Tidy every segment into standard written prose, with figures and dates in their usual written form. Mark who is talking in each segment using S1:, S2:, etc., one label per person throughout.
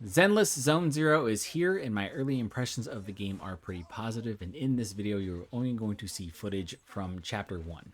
S1: Zenless Zone Zero is here, and my early impressions of the game are pretty positive, and in this video you're only going to see footage from Chapter 1.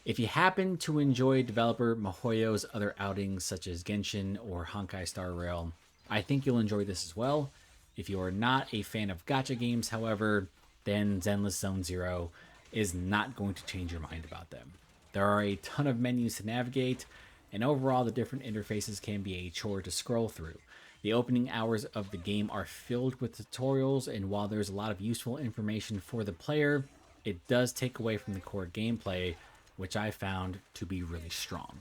S1: If you happen to enjoy developer MiHoYo's other outings such as Genshin or Honkai Star Rail, I think you'll enjoy this as well. If you are not a fan of gacha games, however, then Zenless Zone Zero is not going to change your mind about them. There are a ton of menus to navigate, and overall the different interfaces can be a chore to scroll through. The opening hours of the game are filled with tutorials, and while there's a lot of useful information for the player, it does take away from the core gameplay, which I found to be really strong.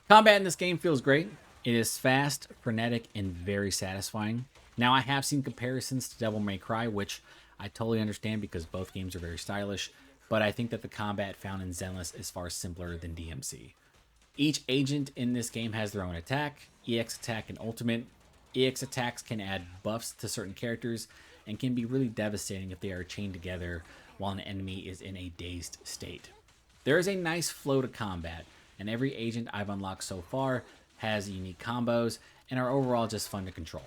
S1: Combat in this game feels great. It is fast, frenetic, and very satisfying. Now, I have seen comparisons to Devil May Cry, which I totally understand because both games are very stylish, but I think that the combat found in Zenless is far simpler than DMC. Each agent in this game has their own attack, EX attack, and ultimate. EX attacks can add buffs to certain characters and can be really devastating if they are chained together while an enemy is in a dazed state. There is a nice flow to combat, and every agent I've unlocked so far has unique combos and are overall just fun to control.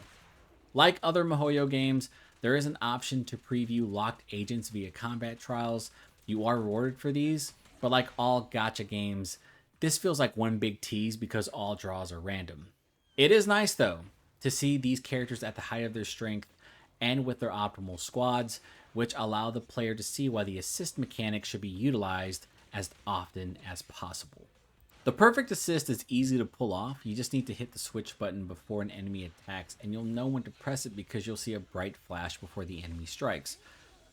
S1: Like other MiHoYo games, there is an option to preview locked agents via combat trials. You are rewarded for these, but like all gacha games, this feels like one big tease because all draws are random. It is nice though to see these characters at the height of their strength and with their optimal squads, which allow the player to see why the assist mechanic should be utilized as often as possible. The perfect assist is easy to pull off. You just need to hit the switch button before an enemy attacks, and you'll know when to press it because you'll see a bright flash before the enemy strikes.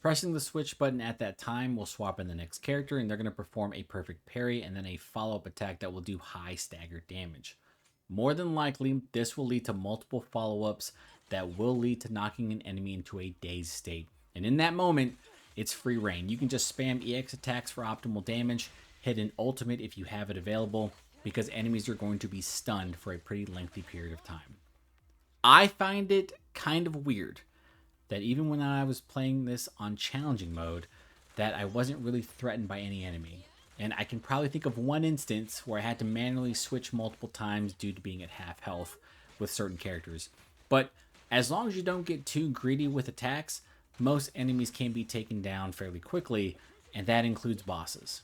S1: Pressing the switch button at that time will swap in the next character, and they're going to perform a perfect parry and then a follow-up attack that will do high staggered damage. More than likely, this will lead to multiple follow-ups that will lead to knocking an enemy into a dazed state. And in that moment, it's free reign. You can just spam EX attacks for optimal damage, hit an ultimate if you have it available, because enemies are going to be stunned for a pretty lengthy period of time. I find it kind of weird that even when I was playing this on challenging mode, that I wasn't really threatened by any enemy. And I can probably think of one instance where I had to manually switch multiple times due to being at half health with certain characters. But as long as you don't get too greedy with attacks, most enemies can be taken down fairly quickly, and that includes bosses.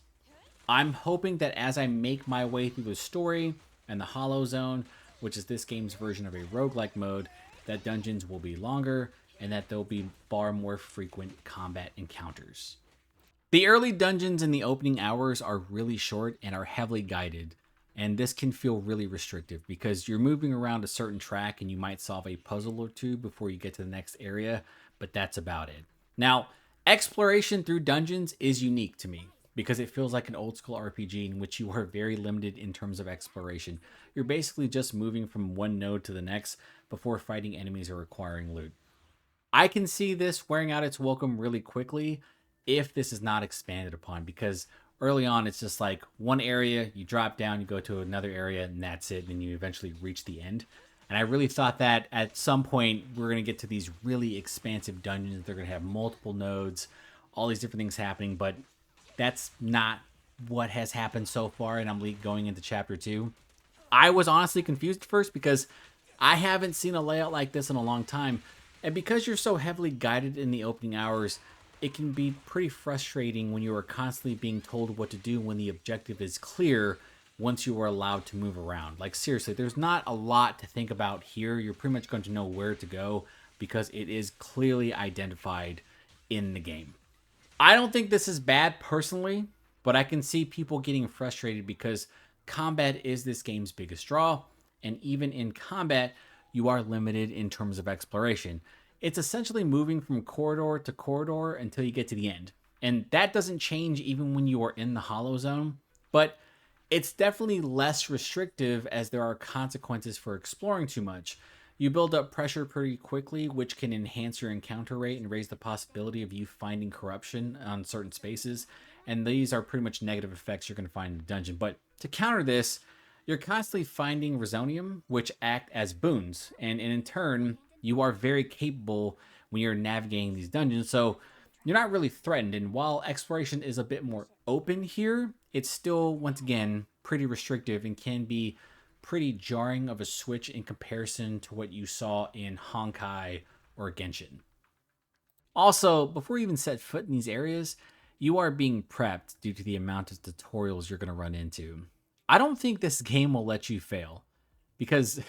S1: I'm hoping that as I make my way through the story and the Hollow Zone, which is this game's version of a roguelike mode, that dungeons will be longer and that there'll be far more frequent combat encounters. The early dungeons in the opening hours are really short and are heavily guided, and this can feel really restrictive because you're moving around a certain track and you might solve a puzzle or two before you get to the next area, but that's about it. Now, exploration through dungeons is unique to me because it feels like an old school RPG in which you are very limited in terms of exploration. You're basically just moving from one node to the next before fighting enemies or acquiring loot. I can see this wearing out its welcome really quickly if this is not expanded upon, because early on it's just like one area, you drop down, you go to another area, and that's it, and you eventually reach the end. And I really thought that at some point we're going to get to these really expansive dungeons. They're going to have multiple nodes, all these different things happening, but that's not what has happened so far, and I'm going into chapter 2. I was honestly confused at first because I haven't seen a layout like this in a long time, and because you're so heavily guided in the opening hours, it can be pretty frustrating when you are constantly being told what to do when the objective is clear once you are allowed to move around. Like seriously, there's not a lot to think about here. You're pretty much going to know where to go because it is clearly identified in the game. I don't think this is bad personally, but I can see people getting frustrated because combat is this game's biggest draw, and even in combat, you are limited in terms of exploration. It's essentially moving from corridor to corridor until you get to the end. And that doesn't change even when you are in the Hollow Zone, but it's definitely less restrictive as there are consequences for exploring too much. You build up pressure pretty quickly, which can enhance your encounter rate and raise the possibility of you finding corruption on certain spaces. And these are pretty much negative effects you're going to find in the dungeon. But to counter this, you're constantly finding Resonium, which act as boons. And in turn, you are very capable when you're navigating these dungeons, so you're not really threatened. And while exploration is a bit more open here, it's still, once again, pretty restrictive and can be pretty jarring of a switch in comparison to what you saw in Honkai or Genshin. Also, before you even set foot in these areas, you are being prepped due to the amount of tutorials you're going to run into. I don't think this game will let you fail, because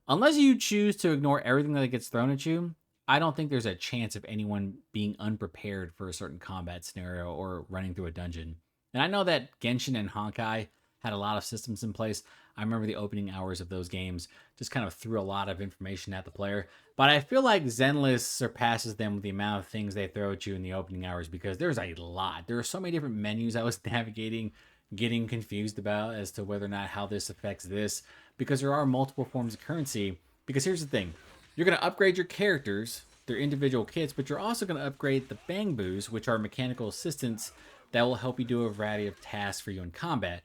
S1: unless you choose to ignore everything that gets thrown at you, I don't think there's a chance of anyone being unprepared for a certain combat scenario or running through a dungeon. And I know that Genshin and Honkai had a lot of systems in place. I remember the opening hours of those games just kind of threw a lot of information at the player. But I feel like Zenless surpasses them with the amount of things they throw at you in the opening hours, because there's a lot. There are so many different menus I was navigating, getting confused about as to whether or not how this affects this, because there are multiple forms of currency. Because here's the thing, you're going to upgrade your characters, their individual kits, but you're also going to upgrade the bang boos, which are mechanical assistants that will help you do a variety of tasks for you in combat.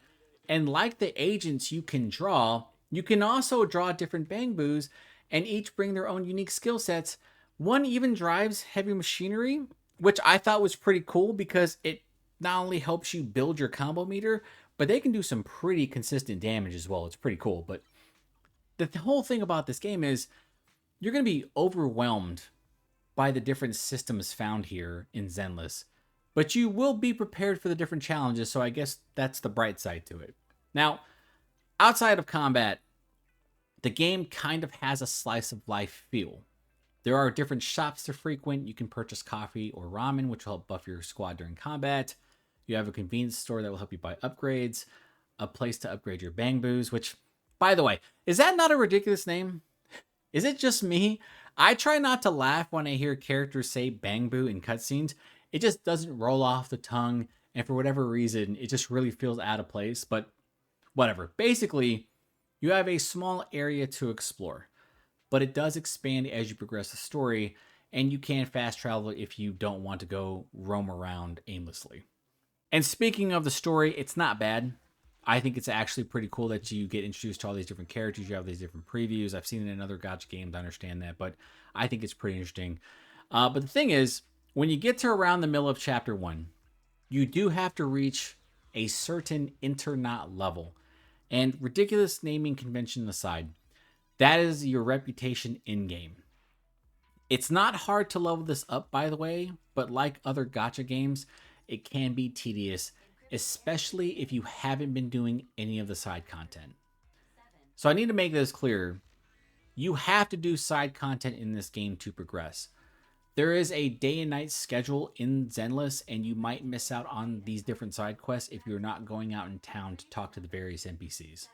S1: And like the agents you can draw, you can also draw different bang boos, and each bring their own unique skill sets. One even drives heavy machinery, which I thought was pretty cool because it not only helps you build your combo meter, but they can do some pretty consistent damage as well. It's pretty cool. But the whole thing about this game is you're going to be overwhelmed by the different systems found here in Zenless, but you will be prepared for the different challenges, so I guess that's the bright side to it. Now, outside of combat, the game kind of has a slice of life feel. There are different shops to frequent. You can purchase coffee or ramen, which will help buff your squad during combat. You have a convenience store that will help you buy upgrades, a place to upgrade your bang boos, which, by the way, is that not a ridiculous name? Is it just me? I try not to laugh when I hear characters say bang boo in cutscenes. It just doesn't roll off the tongue, and for whatever reason, it just really feels out of place, but whatever. Basically, you have a small area to explore, but it does expand as you progress the story, and you can fast travel if you don't want to go roam around aimlessly. And speaking of the story, it's not bad. I think it's actually pretty cool that you get introduced to all these different characters. You have these different previews. I've seen it in other Gacha games. I understand that, but I think it's pretty interesting. But the thing is, when you get to around the middle of Chapter 1, you do have to reach a certain internat level. And ridiculous naming convention aside, that is your reputation in-game. It's not hard to level this up, by the way, but like other Gacha games, it can be tedious, especially if you haven't been doing any of the side content. So I need to make this clear. You have to do side content in this game to progress. There is a day and night schedule in Zenless, and you might miss out on these different side quests if you're not going out in town to talk to the various NPCs.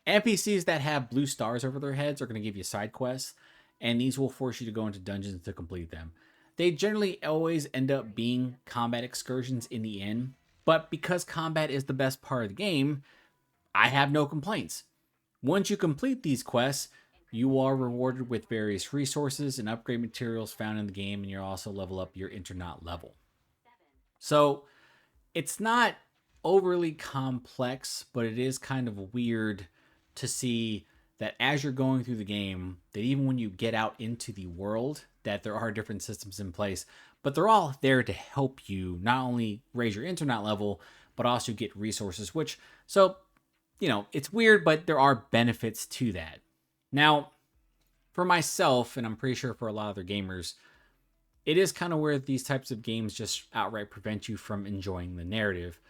S1: NPCs that have blue stars over their heads are going to give you side quests, and these will force you to go into dungeons to complete them. They generally always end up being combat excursions in the end, but because combat is the best part of the game, I have no complaints. Once you complete these quests, you are rewarded with various resources and upgrade materials found in the game, and you also level up your internat level. So it's not overly complex, but it is kind of weird to see that as you're going through the game, that even when you get out into the world, that there are different systems in place, but they're all there to help you not only raise your internat level, but also get resources, which, so, it's weird, but there are benefits to that. Now, for myself, and I'm pretty sure for a lot of other gamers, it is kind of where these types of games just outright prevent you from enjoying the narrative.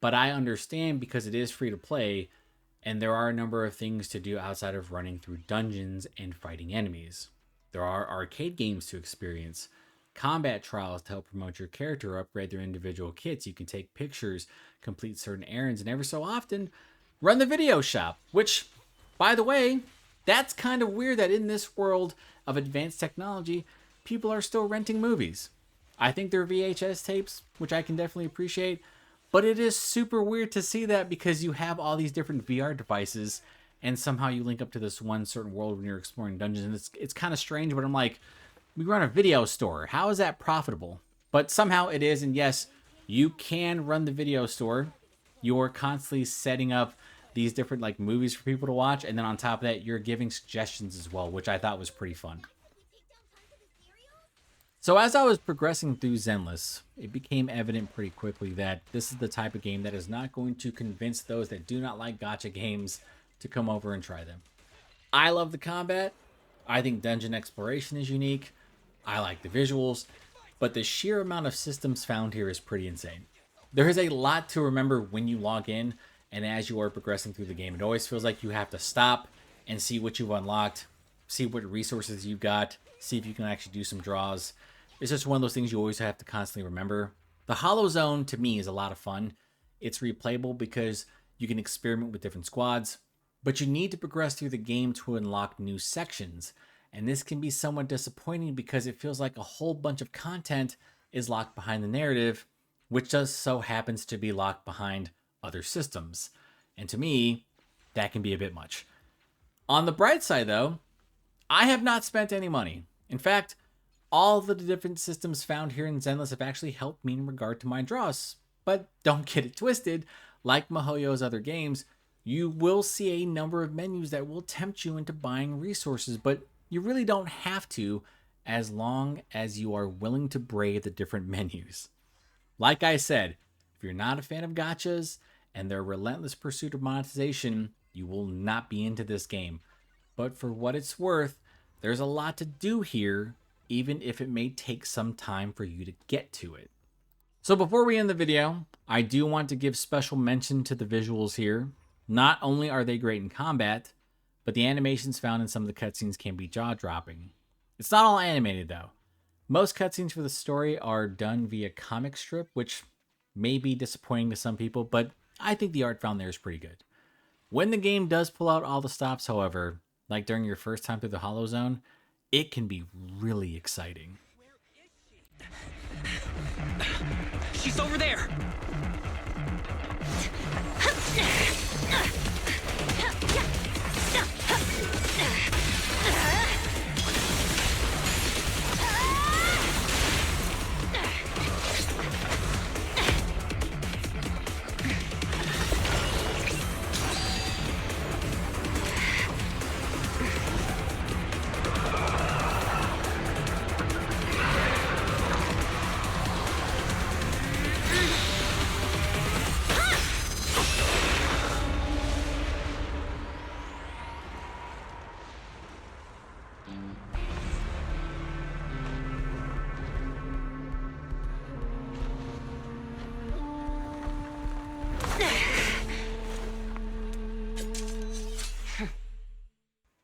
S1: But I understand because it is free to play, and there are a number of things to do outside of running through dungeons and fighting enemies. There are arcade games to experience, combat trials to help promote your character or upgrade their individual kits. You can take pictures, complete certain errands, and every so often, run the video shop, which, by the way, that's kind of weird that in this world of advanced technology, people are still renting movies. I think they're VHS tapes, which I can definitely appreciate, but it is super weird to see that because you have all these different VR devices and somehow you link up to this one certain world when you're exploring dungeons, and it's kind of strange, but I'm like, we run a video store. How is that profitable? But somehow it is, and yes, you can run the video store. You're constantly setting up these different movies for people to watch, and then on top of that, you're giving suggestions as well, which I thought was pretty fun. So as I was progressing through Zenless, it became evident pretty quickly that this is the type of game that is not going to convince those that do not like gacha games to come over and try them. I love the combat. I think dungeon exploration is unique. I like the visuals, but the sheer amount of systems found here is pretty insane. There is a lot to remember when you log in, and as you are progressing through the game, it always feels like you have to stop and see what you've unlocked, see what resources you've got, see if you can actually do some draws. It's just one of those things you always have to constantly remember. The Hollow Zone, to me, is a lot of fun. It's replayable because you can experiment with different squads, but you need to progress through the game to unlock new sections. And this can be somewhat disappointing because it feels like a whole bunch of content is locked behind the narrative, which just so happens to be locked behind other systems. And to me, that can be a bit much. On the bright side, though, I have not spent any money. In fact, all of the different systems found here in Zenless have actually helped me in regard to my draws. But don't get it twisted, like miHoYo's other games, you will see a number of menus that will tempt you into buying resources, but you really don't have to as long as you are willing to brave the different menus. Like I said, if you're not a fan of gachas and their relentless pursuit of monetization, you will not be into this game. But for what it's worth, there's a lot to do here, even if it may take some time for you to get to it. So before we end the video, I do want to give special mention to the visuals here. Not only are they great in combat, but the animations found in some of the cutscenes can be jaw-dropping. It's not all animated though. Most cutscenes for the story are done via comic strip, which may be disappointing to some people, but I think the art found there is pretty good. When the game does pull out all the stops, however, like during your first time through the Hollow Zone, it can be really exciting.
S2: She's over there!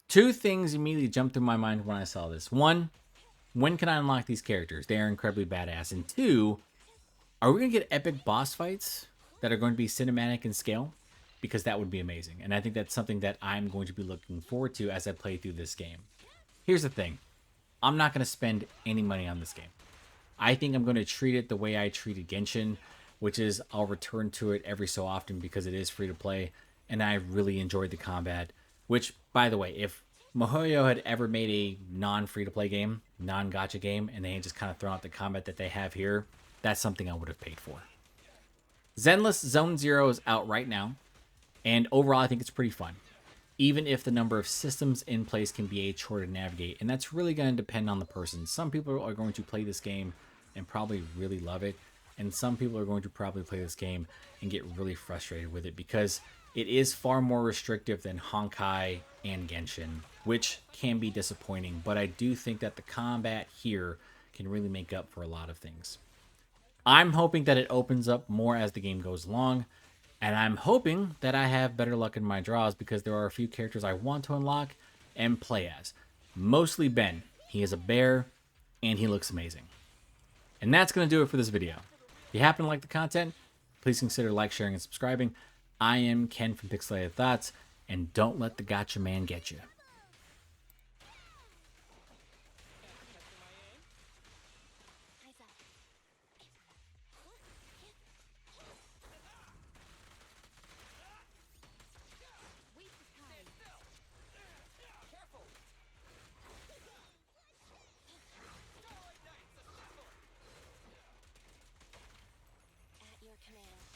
S1: Two things immediately jumped through my mind when I saw this. One, when can I unlock these characters? They are incredibly badass. And two, are we going to get epic boss fights that are going to be cinematic in scale? Because that would be amazing. And I think that's something that I'm going to be looking forward to as I play through this game. Here's the thing. I'm not going to spend any money on this game. I think I'm going to treat it the way I treated Genshin, which is I'll return to it every so often because it is free to play. And I really enjoyed the combat. Which, by the way, if miHoYo had ever made a non-free-to-play game, non-gacha game, and they had just kind of thrown out the combat that they have here, that's something I would have paid for. Zenless Zone Zero is out right now, and overall I think it's pretty fun, even if the number of systems in place can be a chore to navigate, and that's really going to depend on the person. Some people are going to play this game and probably really love it, and some people are going to probably play this game and get really frustrated with it because it is far more restrictive than Honkai and Genshin, which can be disappointing, but I do think that the combat here can really make up for a lot of things. I'm hoping that it opens up more as the game goes along, and I'm hoping that I have better luck in my draws because there are a few characters I want to unlock and play as. Mostly Ben. He is a bear, and he looks amazing. And that's going to do it for this video. If you happen to like the content, please consider like, sharing, and subscribing. I am Ken from Pixelated Thoughts, and don't let the Gacha Man get you.
S3: At your command.